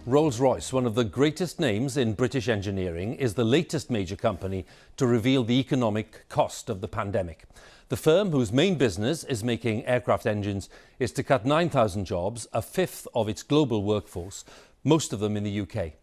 Rolls Royce, one of the greatest names in British engineering, is the latest major company to reveal the economic cost of the pandemic. The firm, whose main business is making aircraft engines, is to cut 9,000 jobs, a fifth of its global workforce, most of them in the UK.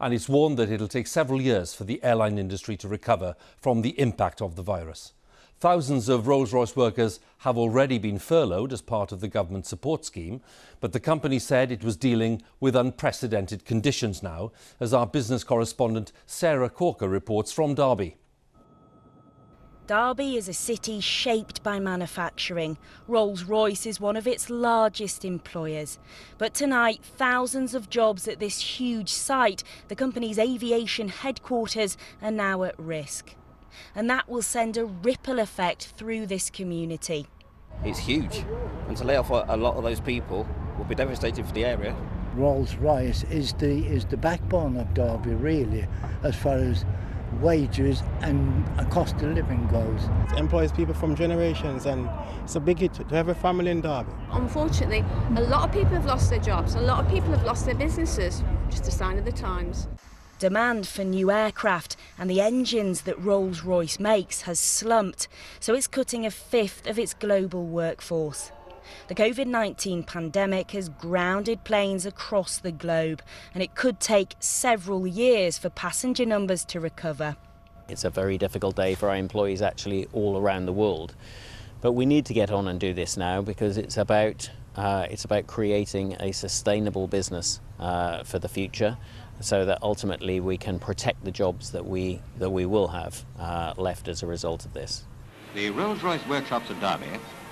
And it's warned that it'll take several years for the airline industry to recover from the impact of the virus. Thousands of Rolls-Royce workers have already been furloughed as part of the government support scheme, but the company said it was dealing with unprecedented conditions now, as our business correspondent Sarah Corker reports from Derby. Derby is a city shaped by manufacturing. Rolls-Royce is one of its largest employers. But tonight, thousands of jobs at this huge site, the company's aviation headquarters, are now at risk. And that will send a ripple effect through this community. It's huge, and to lay off a lot of those people will be devastating for the area. Rolls Royce is the backbone of Derby, really, as far as wages and cost of living goes. It employs people from generations, and it's a big hit to every family in Derby. Unfortunately, a lot of people have lost their jobs, a lot of people have lost their businesses, just a sign of the times. Demand for new aircraft and the engines that Rolls-Royce makes has slumped, so it's cutting a fifth of its global workforce. The COVID-19 pandemic has grounded planes across the globe, and it could take several years for passenger numbers to recover. It's a very difficult day for our employees actually all around the world. But we need to get on and do this now, because it's about creating a sustainable business for the future, so that ultimately we can protect the jobs that we will have left as a result of this. The Rolls-Royce workshops at Derby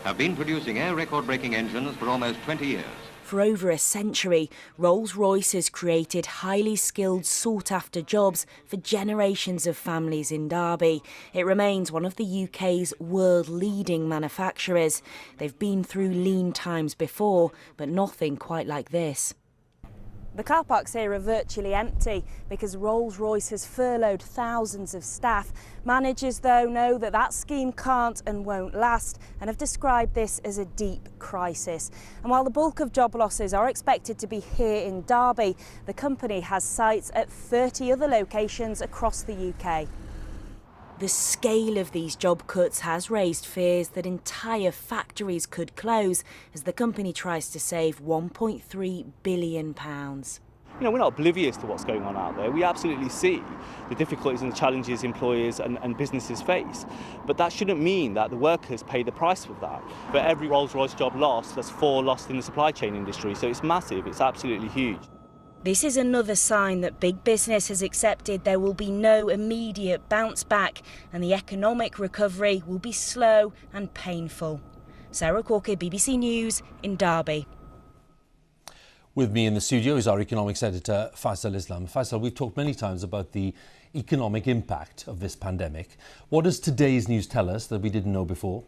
have been producing air record-breaking engines for almost 20 years. For over a century, Rolls-Royce has created highly skilled, sought-after jobs for generations of families in Derby. It remains one of the UK's world-leading manufacturers. They've been through lean times before, but nothing quite like this. The car parks here are virtually empty because Rolls-Royce has furloughed thousands of staff. Managers, though, know that that scheme can't and won't last and have described this as a deep crisis. And while the bulk of job losses are expected to be here in Derby, the company has sites at 30 other locations across the UK. The scale of these job cuts has raised fears that entire factories could close as the company tries to save £1.3 billion. We're not oblivious to what's going on out there. We absolutely see the difficulties and the challenges employers and businesses face. But that shouldn't mean that the workers pay the price for that. For every Rolls-Royce job lost, there's 4 lost in the supply chain industry. So it's massive, it's absolutely huge. This is another sign that big business has accepted there will be no immediate bounce back and the economic recovery will be slow and painful. Sarah Corker, BBC News in Derby. With me in the studio is our economics editor, Faisal Islam. Faisal, we've talked many times about the economic impact of this pandemic. What does today's news tell us that we didn't know before?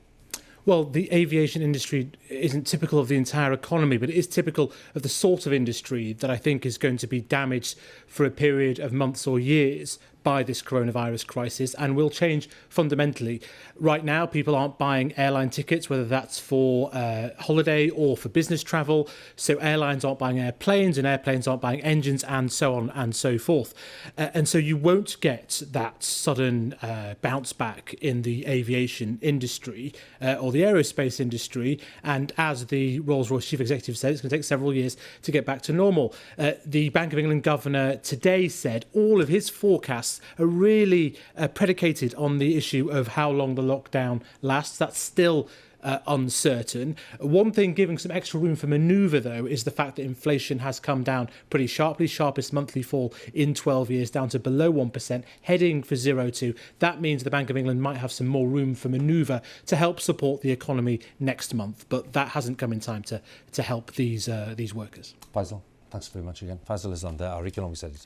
Well, the aviation industry isn't typical of the entire economy, but it is typical of the sort of industry that I think is going to be damaged for a period of months or years by this coronavirus crisis and will change fundamentally. Right now, people aren't buying airline tickets, whether that's for holiday or for business travel. So airlines aren't buying airplanes and airplanes aren't buying engines and so on and so forth. And so you won't get that sudden bounce back in the aviation industry or the aerospace industry. And as the Rolls-Royce chief executive said, it's going to take several years to get back to normal. The Bank of England governor today said all of his forecasts are really predicated on the issue of how long the lockdown lasts. That's still uncertain. One thing giving some extra room for manoeuvre, though, is the fact that inflation has come down pretty sharply, sharpest monthly fall in 12 years, down to below 1%, heading for 0.2. That means the Bank of England might have some more room for manoeuvre to help support the economy next month, but that hasn't come in time to help these workers. Faisal, thanks very much again. Faisal is on there, our economics editor.